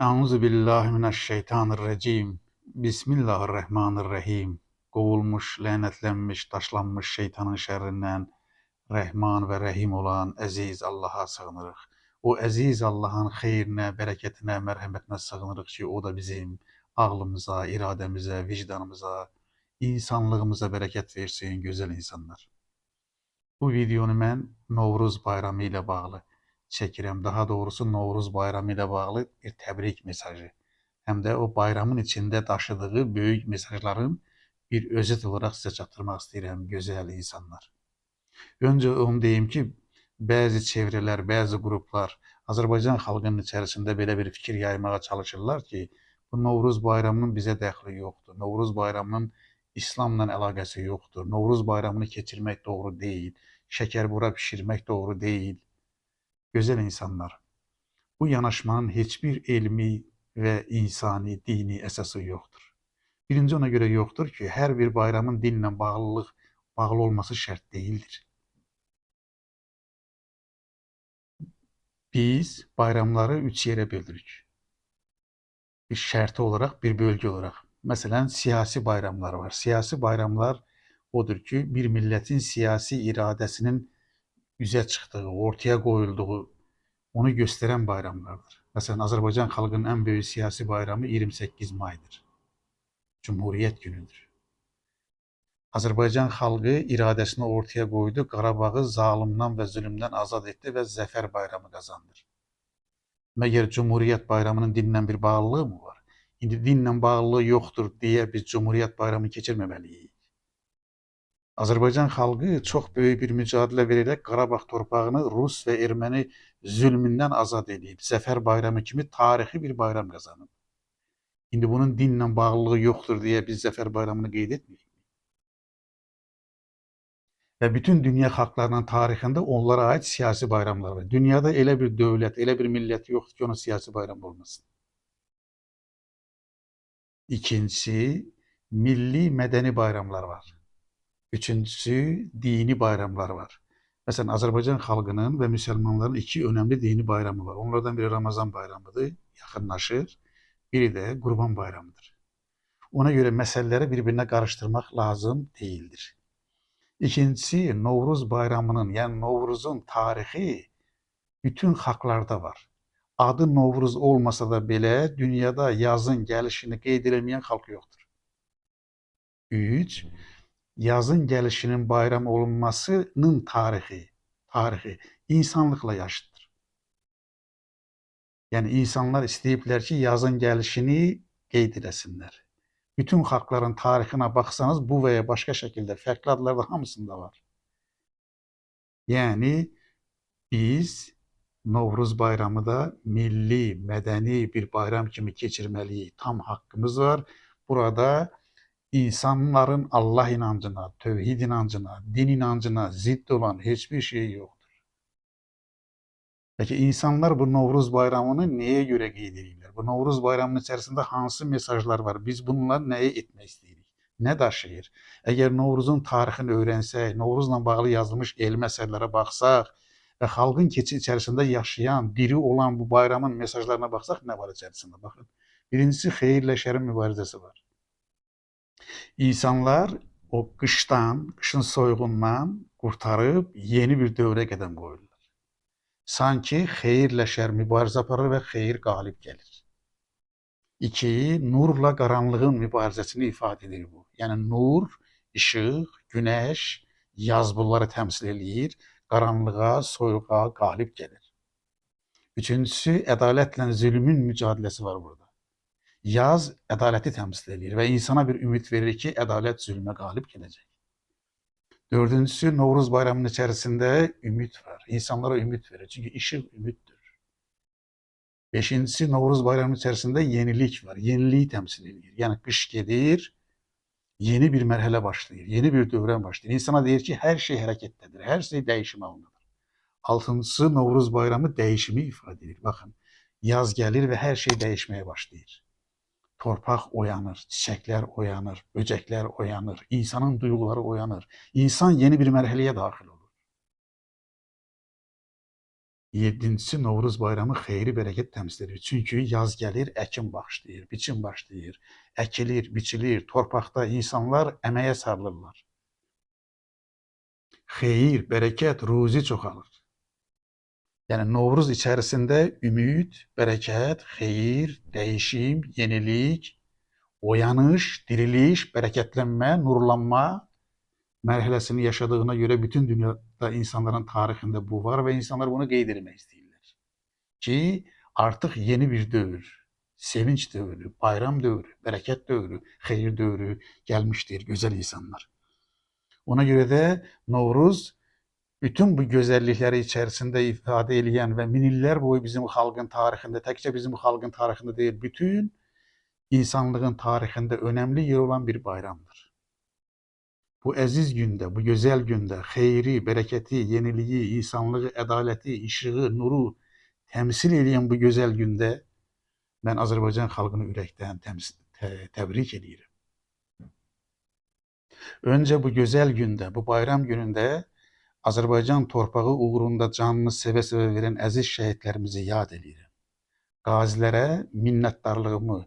Euzu billahi mineşşeytanirracim. Bismillahirrahmanirrahim. Kovulmuş, lanetlenmiş, taşlanmış şeytanın şerrinden Rəhman və Rəhim olan əziz Allaha sığınırıq. O əziz Allahın xeyrinə, bərəkətinə, mərhəmətinə sığınırıq ki, o da bizim ağlımıza, iradəmizə, vicdanımıza, insanlığımıza bərəkət versin, gözəl insanlar. Bu videonu mən Novruz bayramı ilə bağlı çəkirəm. Daha doğrusu Novruz bayramı ilə bağlı bir təbrik mesajı. Həm də o bayramın içində daşıdığı böyük mesajların bir özət olaraq sizə çatdırmaq istəyirəm, gözəl insanlar. Öncə onu deyim ki, bəzi çevrələr, bəzi qruplar Azərbaycan xalqının içərisində belə bir fikir yaymağa çalışırlar ki, bu Novruz bayramının bizə dəxli yoxdur. Novruz bayramının İslamla əlaqəsi yoxdur. Novruz bayramını keçirmək doğru deyil. Şəkərbura bişirmək doğru deyil. Gözəl insanlar, bu yanaşmanın heç bir elmi və insani, dini əsası yoxdur. Birinci ona görə yoxdur ki, hər bir bayramın dinlə bağlı olması şərt deyildir. Biz bayramları 3 yerə bölürük. Bir şərti olaraq, bir bölgə olaraq. Məsələn, siyasi bayramlar var. Siyasi bayramlar odur ki, bir millətin siyasi iradəsinin üzə çıxdığı, ortaya qoyulduğu, onu göstərən bayramlardır. Məsələn, Azərbaycan xalqının ən böyük siyasi bayramı 28 maydır. Cumhuriyyət günüdür. Azərbaycan xalqı iradəsini ortaya qoydu, Qarabağı zalımdan və zülmdən azad etdi və zəfər bayramı qazandı. Məgər Cumhuriyyət bayramının dinlə bir bağlılığı mı var? İndi dinlə bağlılığı yoxdur deyə biz Cumhuriyyət bayramını keçirməməliyik. Azərbaycan xalqı çox böyük bir mücadilə verərək Qarabağ torpağını Rus və erməni zülmündən azad edib, zəfər bayramı kimi tarixi bir bayram qazanıb. İndi bunun dinlə bağlılığı yoxdur deyə biz zəfər bayramını qeyd etmirik. Və bütün dünya xalqlarının tarixində onlara aid siyasi bayramlar var. Dünyada elə bir dövlət, elə bir millət yoxdur ki, onun siyasi bayramı olmasın. İkincisi, milli mədəni bayramlar var. Üçüncüsü, dini bayramlar var. Məsələn, Azərbaycan xalqının və müsəlmanların iki önəmli dini bayramı var. Onlardan biri Ramazan bayramıdır, yaxınlaşır. Biri də Qurban bayramıdır. Ona görə məsələləri bir-birinə qarışdırmaq lazım deyildir. İkincisi, Novruz bayramının, yəni Novruzun tarixi bütün xalqlarda var. Adı Novruz olmasa da belə dünyada yazın gəlişini qeyd edilməyən xalq yoxdur. 3. Yazın gəlişinin bayram olunmasının tarixi insanlıqla yaşıddır. Yəni insanlar istəyiblər ki, yazın gəlişini qeyd edəsinlər. Bütün xalqların tarixinə baxsanız bu və ya başqa şəkildə fərqli adlarda hamısında var. Yəni biz Novruz bayramı da milli, mədəni bir bayram kimi keçirməliyik. Tam haqqımız var. Burada insanların Allah inancına, tövhid inancına, din inancına zidd olan heç bir şey yoxdur. Peki insanlar bu Novruz bayramını nəyə görə qeyd edirlər? Bu Novruz bayramının içərisində hansı mesajlar var? Biz bununla nəyi etmək istəyirik? Nə daşıyır? Əgər Novruzun tarixini öyrənsək, Novruzla bağlı yazılmış elmi əsərlərə baxsaq və xalqın içərisində yaşayan, diri olan bu bayramın mesajlarına baxsaq, nə var içərisində? Baxın. Birincisi, xeyirlə şərin mübarizəsi var. İnsanlar o qışın soyuğundan qurtarıb yeni bir dövrə qədəm qoyurlar. Sanki xeyirlə şər mübarizə aparır və xeyir qalib gəlir. 2. Nurla qaranlığın mübarizəsini ifadə edir bu. Yəni nur, işıq, günəş, yaz bunları təmsil eləyir. Qaranlığa, soyuğa qalib gəlir. Üçüncüsü, ədalətlə zülmün mücadiləsi var burada. Yaz ədaləti təmsil edir və insana bir ümid verir ki, ədalət zülmə qalib gələcək. Dördüncüsü, Novruz bayramının içərisində ümid var. İnsanlara ümid verir. Çünki işıq ümiddir. Beşincisi, Novruz bayramının içərisində yenilik var. Yeniliyi təmsil edir. Yəni qış gedir, yeni bir mərhələ başlayır, yeni bir dövrə başlayır. İnsana deyir ki, hər şey hərəkətdədir, hər şey dəyişim alınır. Altıncısı, Novruz bayramı dəyişimi ifadə edir. Baxın, yaz gəlir və hər şey dəyişməyə başlayır. Torpaq oyanır, çiçəklər oyanır, böcəklər oyanır, insanın duyğuları oyanır. İnsan yeni bir mərhələyə daxil olur. 7-si Novruz bayramı xeyri bərəkət təmsil edir. Çünki yaz gəlir, əkin başlayır, biçim başlayır, əkilir, biçilir, torpaqda insanlar əməyə sarılırlar. Xeyir, bərəkət, ruzi çoxalır. Yəni Novruz içərisində ümid, bərəkət, xeyir, dəyişim, yenilik, oyanış, diriliş, bərəkətlənmə, nurlanma mərhələsini yaşadığına görə bütün dünyada insanların tarixində bu var və insanlar bunu qeyd etmək istəyirlər. Ki artıq yeni bir dövr, sevinç dövrü, bayram dövrü, bərəkət dövrü, xeyir dövrü gəlmişdir, gözəl insanlar. Ona görə də Novruz bütün bu gözəllikləri içərisində ifadə edən və min illər boyu bizim xalqın tarixində, təkcə bizim xalqın tarixində deyil, bütün insanlığın tarixində önəmli yer olan bir bayramdır. Bu əziz gündə, bu gözəl gündə xeyri, bərəkəti, yeniliyi, insanlığı, ədaləti, işığı, nuru təmsil edən bu gözəl gündə mən Azərbaycan xalqını ürəkdən təbrik edirəm. Öncə bu gözəl gündə, bu bayram günündə Azərbaycan torpağı uğrunda canını sevə-sevə verən əziz şəhidlərimizi yad edirəm. Qazilərə minnətdarlığımı,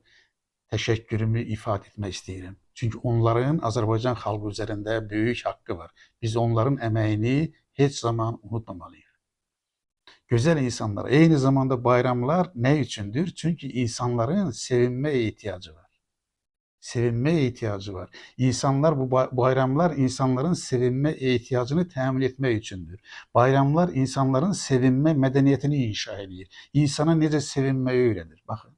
təşəkkürümü ifadə etmək istəyirəm. Çünki onların Azərbaycan xalqı üzərində böyük haqqı var. Biz onların əməyini heç zaman unutmamalıyıq. Gözəl insanlar, eyni zamanda bayramlar nə üçündür? Çünki insanların sevinməyə ehtiyacı var. Sevinməyə ehtiyacı var. İnsanlar bu bayramlar insanların sevinmə ehtiyacını təmin etmək üçündür. Bayramlar insanların sevinmə mədəniyyətini inşa edir. İnsana necə sevinməyi öyrədir. Baxın.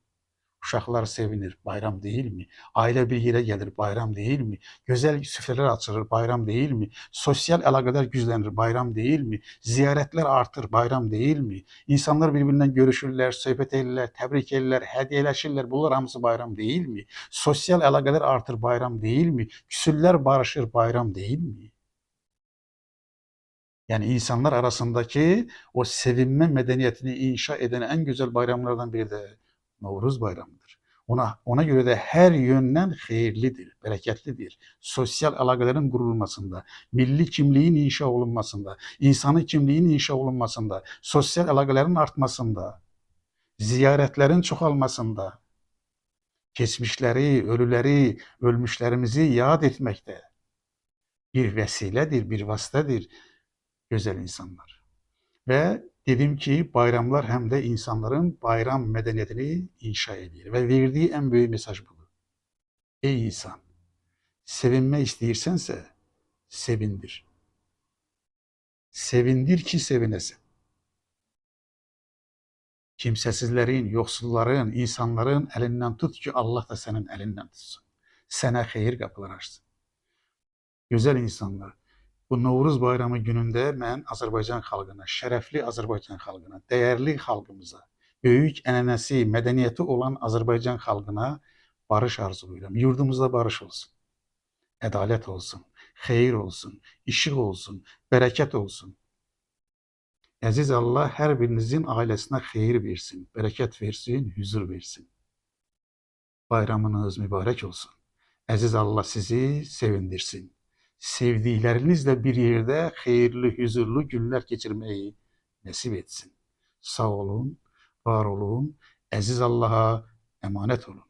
Uşaqlar sevinir, bayram deyilmi? Ailə bir yerə gəlir, bayram deyilmi? Gözəl süfrələr açılır, bayram deyilmi? Sosial əlaqələr güclənir, bayram deyilmi? Ziyarətlər artır, bayram deyilmi? İnsanlar bir-birindən görüşürlər, söhbət edirlər, təbrik edirlər, hədiyyələşirlər. Bunlar hamısı bayram deyilmi? Sosial əlaqələr artır, bayram deyilmi? Küsürlər barışır, bayram deyilmi? Yəni insanlar arasındakı o sevinmə mədəniyyətini inşa edən ən gözəl bayramlardan biri də Novruz bayramıdır. Ona görə də hər yöndən xeyirlidir, bərəkətlidir. Sosial əlaqələrin qurulmasında, milli kimliyin inşa olunmasında, insanın kimliyinin inşa olunmasında, sosial əlaqələrin artmasında, ziyarətlərin çoxalmasında, keçmişləri, ölüləri, ölmüşlərimizi yad etməkdə bir vəsilədir, bir vasitədir gözəl insanlar. Və dedim ki, bayramlar həm də insanların bayram mədəniyyətini inşa edir və verdiyi ən böyük mesaj budur. Ey insan, sevinmək istəyirsənsə, sevindir. Sevindir ki, sevinəsən. Kimsəsizlərin, yoxsulların, insanların əlindən tut ki, Allah da sənin əlindən tutsun. Sənə xeyir qapılar açsın. Gözəl insanlar, bu Novruz bayramı günündə mən Azərbaycan xalqına, şərəfli Azərbaycan xalqına, dəyərli xalqımıza, böyük ənənəsi, mədəniyyəti olan Azərbaycan xalqına barış arzulayıram. Yurdumuzda barış olsun, ədalət olsun, xeyir olsun, işıq olsun, bərəkət olsun. Əziz Allah hər birinizin ailəsinə xeyir versin, bərəkət versin, huzur versin. Bayramınız mübarək olsun. Əziz Allah sizi sevindirsin. Sevdiklərinizlə bir yerdə xeyirli, huzurlu günlər keçirməyi nəsib etsin. Sağ olun, var olun, əziz Allaha əmanət olun.